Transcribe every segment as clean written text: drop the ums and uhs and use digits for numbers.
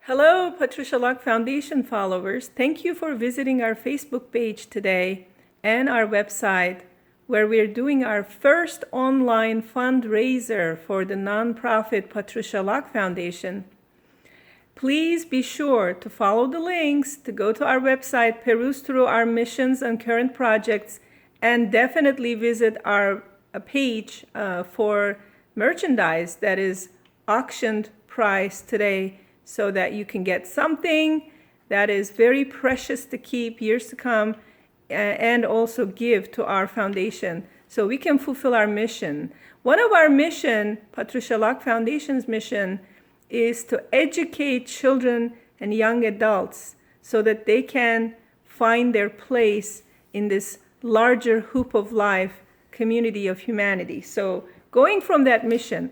Hello, Patricia Locke Foundation followers. Thank you for visiting our Facebook page today and our website, where we're doing our first online fundraiser for the nonprofit Patricia Locke Foundation. Please be sure to follow the links to go to our website, peruse through our missions and current projects, and definitely visit our page for merchandise that is auctioned price today, so that you can get something that is very precious to keep years to come, and also give to our foundation so we can fulfill our mission. One of our mission, Patricia Locke Foundation's mission, is to educate children and young adults so that they can find their place in this larger hoop of life community of humanity. So going from that mission,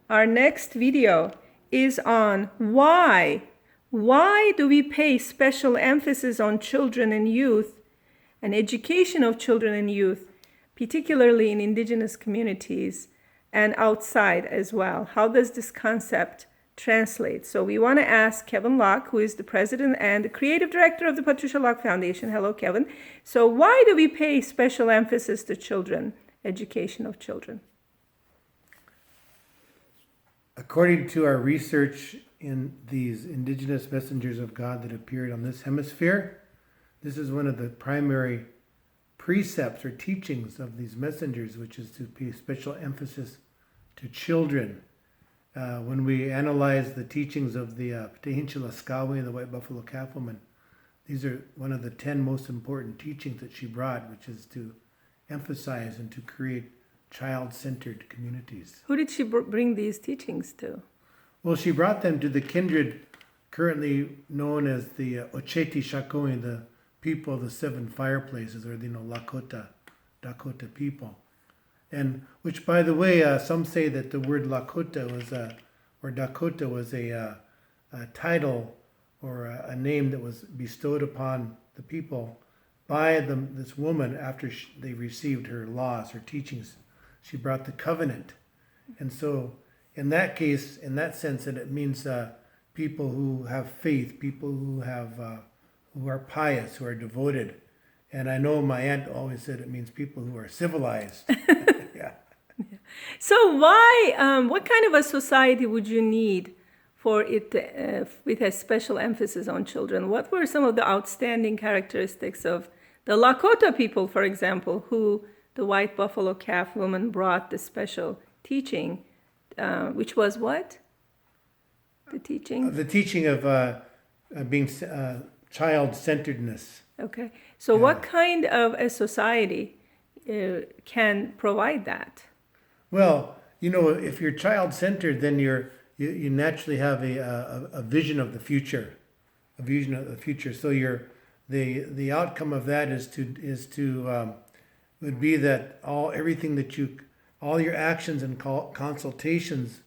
our next video is on why do we pay special emphasis on children and youth and education of children and youth, particularly in indigenous communities and outside as well. How does this concept translate? So we want to ask Kevin Locke, who is the president and the creative director of the Patricia Locke Foundation. Hello, Kevin. So why do we pay special emphasis to children, education of children? According to our research in these indigenous messengers of God that appeared on this hemisphere, this is one of the primary precepts or teachings of these messengers, which is to pay special emphasis to children. When we analyze the teachings of the Patricia, the White Buffalo Calf Woman, these are one of the 10 most important teachings that she brought, which is to emphasize and to create child-centered communities. Who did she bring these teachings to? Well, she brought them to the kindred currently known as the Ocheti Shakoin, the people of the seven fireplaces, or Lakota, Dakota people. And which, by the way, some say that the word Lakota was or Dakota was a title or a name that was bestowed upon the people by this woman after they received her laws, her teachings. She brought the covenant. And so in that case, in that sense, it means people who have faith, people who are pious, who are devoted. And I know my aunt always said it means people who are civilized. Yeah. So why, what kind of a society would you need for it with a special emphasis on children? What were some of the outstanding characteristics of the Lakota people, for example, who the White Buffalo Calf Woman brought the special teaching, which was what? The teaching? The teaching of being child-centeredness. Okay. So what kind of a society can provide that? Well, if you're child-centered, then you naturally have a vision of the future, a vision of the future. So the outcome of that would be that everything that all your actions and consultations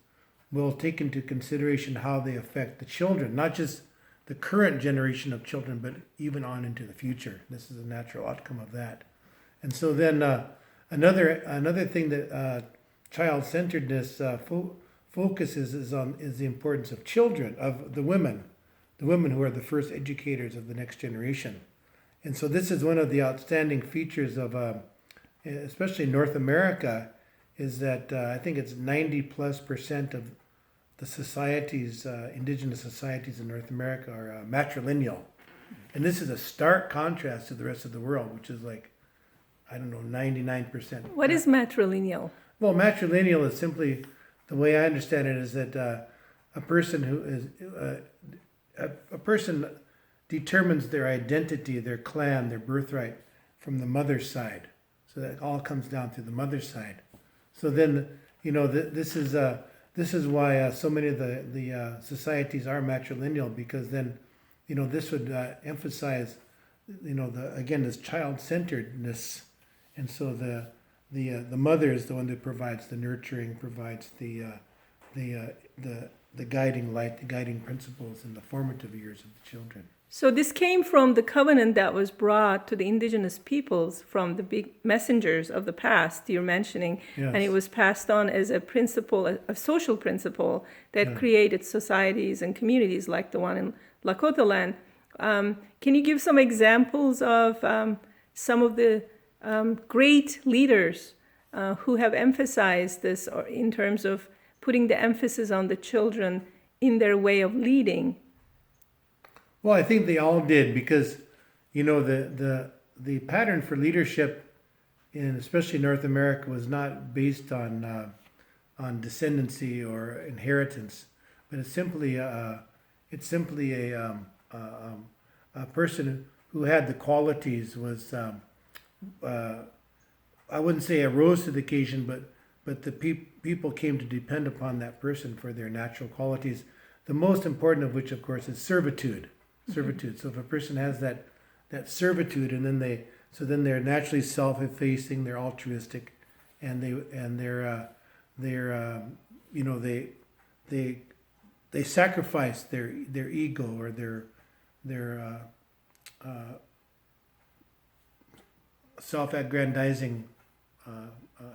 will take into consideration how they affect the children, not just the current generation of children, but even on into the future. This is a natural outcome of that. And so then another thing that child-centeredness focuses is the importance of children, of the women who are the first educators of the next generation. And so this is one of the outstanding features of especially North America, is that I think it's 90+% of the societies, indigenous societies in North America are matrilineal. And this is a stark contrast to the rest of the world, which is 99%. What is matrilineal? Well, matrilineal is simply, the way I understand it, is that a person determines their identity, their clan, their birthright from the mother's side. So that all comes down through the mother's side. So then, this is why so many of the societies are matrilineal, because then, this would emphasize, this child-centeredness, and so the mother is the one that provides the nurturing, provides the guiding light, the guiding principles in the formative years of the children. So this came from the covenant that was brought to the indigenous peoples from the big messengers of the past you're mentioning, and it Yes. was passed on as a principle, a social principle that Yeah. created societies and communities like the one in Lakota land. Can you give some examples of some of the great leaders who have emphasized this, or in terms of putting the emphasis on the children in their way of leading? Well, I think they all did because, the pattern for leadership in especially North America was not based on descendancy or inheritance, but a person who had the qualities was I wouldn't say arose to the occasion, but the people came to depend upon that person for their natural qualities. The most important of which, of course, is servitude. Servitude. So if a person has that servitude, and then they're naturally self-effacing, they're altruistic, and they sacrifice their ego or their self-aggrandizing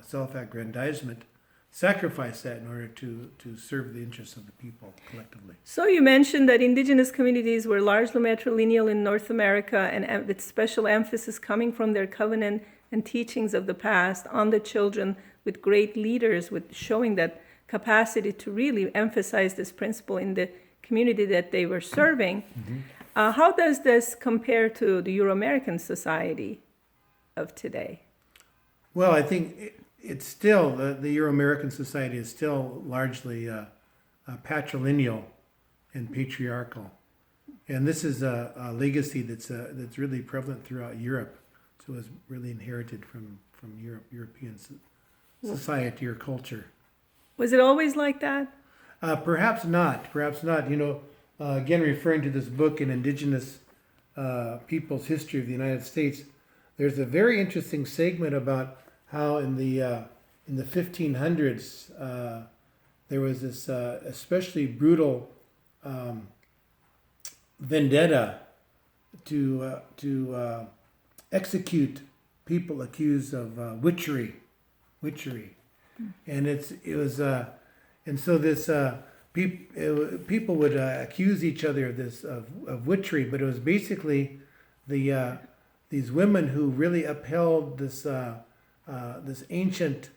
self-aggrandizement, sacrifice that in order to serve the interests of the people collectively. So you mentioned that indigenous communities were largely matrilineal in North America, and with special emphasis coming from their covenant and teachings of the past on the children, with great leaders, with showing that capacity to really emphasize this principle in the community that they were serving. How does this compare to the Euro-American society of today? Well, I think it's still, the Euro-American society is still largely patrilineal and patriarchal. And this is a legacy that's really prevalent throughout Europe. So it's really inherited from European society or culture. Was it always like that? Perhaps not. Perhaps not. Again, referring to this book, An Indigenous People's History of the United States, there's a very interesting segment about how in the 1500s there was this especially brutal vendetta to execute people accused of witchery, and so this people would accuse each other of this of witchery, but it was basically these women who really upheld this ancient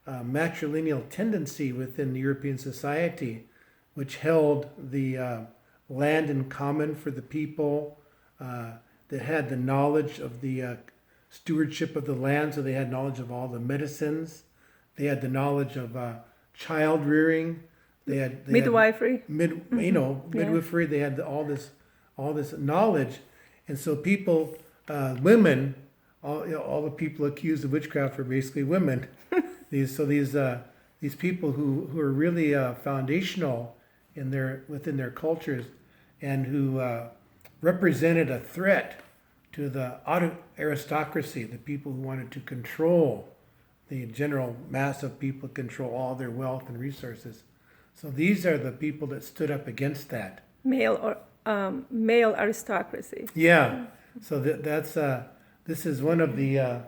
matrilineal tendency within European society, which held the land in common for the people, that had the knowledge of the stewardship of the land, so they had knowledge of all the medicines, they had the knowledge of child rearing, they had Midwifery. midwifery. They had all this knowledge, and so people, women. All the people accused of witchcraft were basically women. These people who are really foundational within their cultures, and who represented a threat to the aristocracy, the people who wanted to control the general mass of people, control all their wealth and resources. So these are the people that stood up against that. Male aristocracy. Yeah. So that's. This is one of the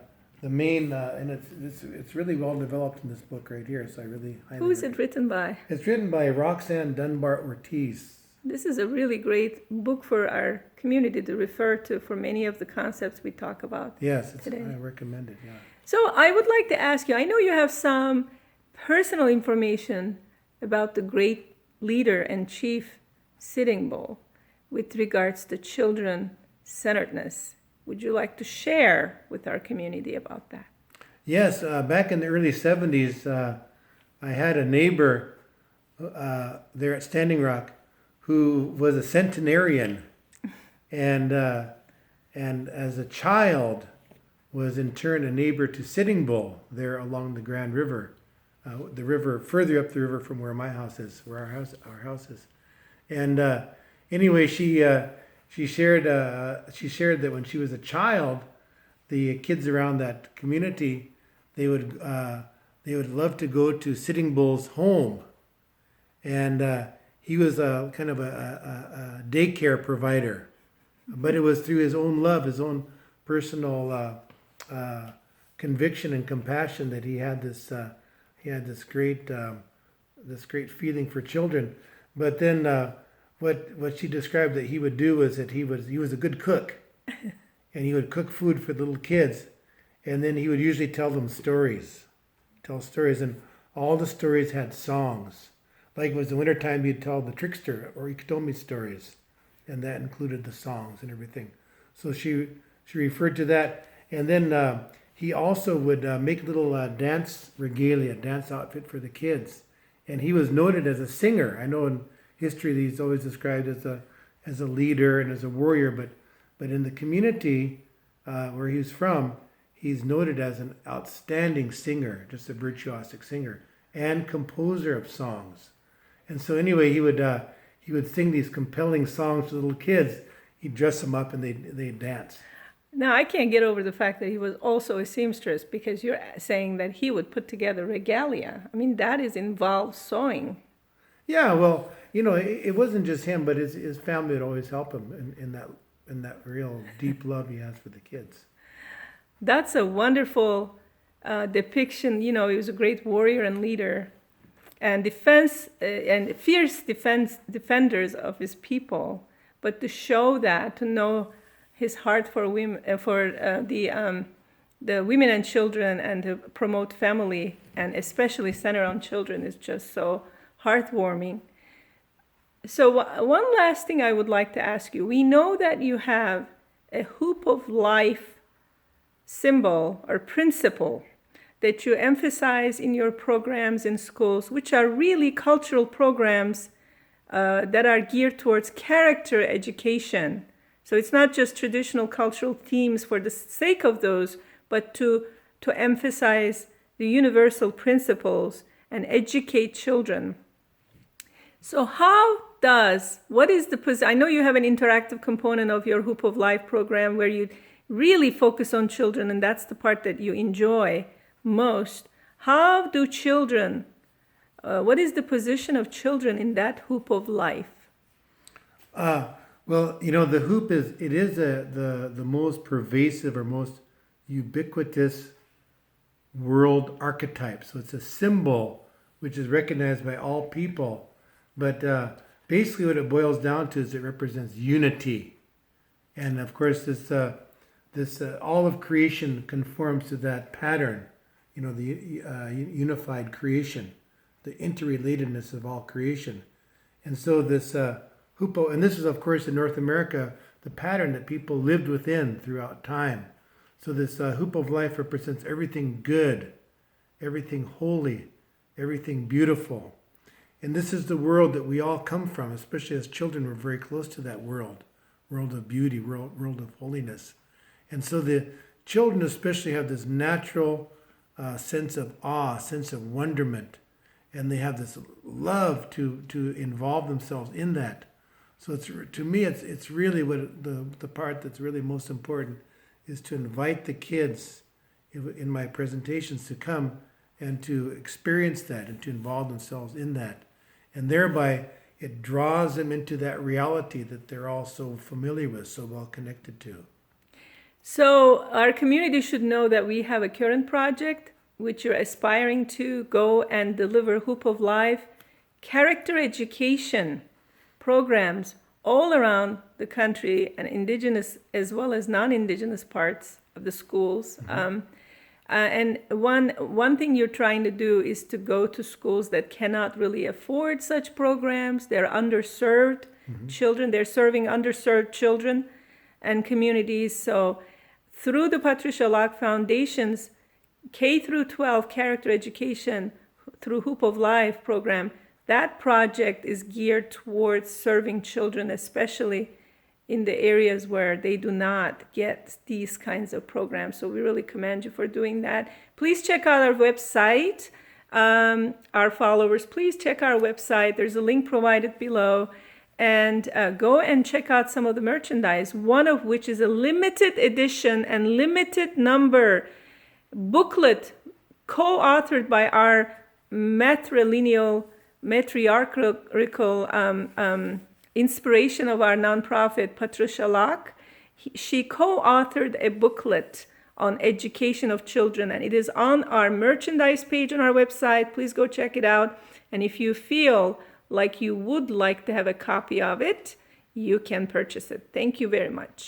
main, and it's really well developed in this book right here. So I really highly Who is it written by? It's written by Roxanne Dunbar Ortiz. This is a really great book for our community to refer to for many of the concepts we talk about. Yes, today. I recommend it. Yeah. So I would like to ask you, I know you have some personal information about the great leader and chief Sitting Bull with regards to children-centeredness. Would you like to share with our community about that? Yes, back in the early 70s, I had a neighbor there at Standing Rock who was a centenarian, and as a child was in turn a neighbor to Sitting Bull there along the Grand River, the river further up the river from where my house is, where our house is. And anyway, she shared that when she was a child, the kids around that community, they would love to go to Sitting Bull's home, and he was a kind of a daycare provider, But it was through his own love, his own personal conviction and compassion that he had this great feeling for children. But then what she described that he would do was that he was a good cook, and he would cook food for the little kids, and then he would usually tell stories, and all the stories had songs. Like it was the wintertime, he'd tell the trickster or Ikotomi stories, and that included the songs and everything. So she referred to that, and then he also would make little dance regalia, dance outfit for the kids, and he was noted as a singer. I know in history he's always described as a leader and as a warrior, but in the community where he was from, he's noted as an outstanding singer, just a virtuosic singer and composer of songs. And so anyway, he would sing these compelling songs to little kids. He'd dress them up and they'd dance. Now, I can't get over the fact that he was also a seamstress, because you're saying that he would put together regalia. I mean, that involves sewing. Yeah, well, it wasn't just him, but his family would always help him in that real deep love he has for the kids. That's a wonderful depiction. He was a great warrior and leader, and fierce defenders of his people. But to show that, to know his heart for women, the women and children, and to promote family, and especially center on children, is just so heartwarming. So one last thing I would like to ask you. We know that you have a hoop of life symbol or principle that you emphasize in your programs in schools, which are really cultural programs that are geared towards character education. So it's not just traditional cultural themes for the sake of those, but to emphasize the universal principles and educate children. So what is the position? I know you have an interactive component of your Hoop of Life program where you really focus on children, and that's the part that you enjoy most. How do children, what is the position of children in that Hoop of Life? Well, the hoop is the most pervasive or most ubiquitous world archetype. So it's a symbol which is recognized by all people. But basically what it boils down to is it represents unity. And of course this all of creation conforms to that pattern, the unified creation, the interrelatedness of all creation. And so this Hupo, and this is of course in North America, the pattern that people lived within throughout time. So this Hoop of Life represents everything good, everything holy, everything beautiful. And this is the world that we all come from, especially as children. We're very close to that world of beauty, world of holiness. And so the children especially have this natural sense of awe, sense of wonderment, and they have this love to involve themselves in that. So to me, it's really what the part that's really most important is to invite the kids in my presentations to come and to experience that and to involve themselves in that. And thereby, it draws them into that reality that they're all so familiar with, so well connected to. So our community should know that we have a current project which you're aspiring to go and deliver Hoop of Life character education programs all around the country, and indigenous as well as non-indigenous parts of the schools. Mm-hmm. And one thing you're trying to do is to go to schools that cannot really afford such programs. They're underserved children. They're serving underserved children and communities. So through the Patricia Locke Foundation's K through 12 character education through Hoop of Life program, that project is geared towards serving children, especially in the areas where they do not get these kinds of programs. So we really commend you for doing that. Please check out our website. Our followers, please check our website. There's a link provided below. And go and check out some of the merchandise, one of which is a limited edition and limited number booklet co-authored by our matriarchal inspiration of our nonprofit, Patricia Locke. She co-authored a booklet on education of children, and it is on our merchandise page on our website. Please go check it out. And if you feel like you would like to have a copy of it, you can purchase it. Thank you very much.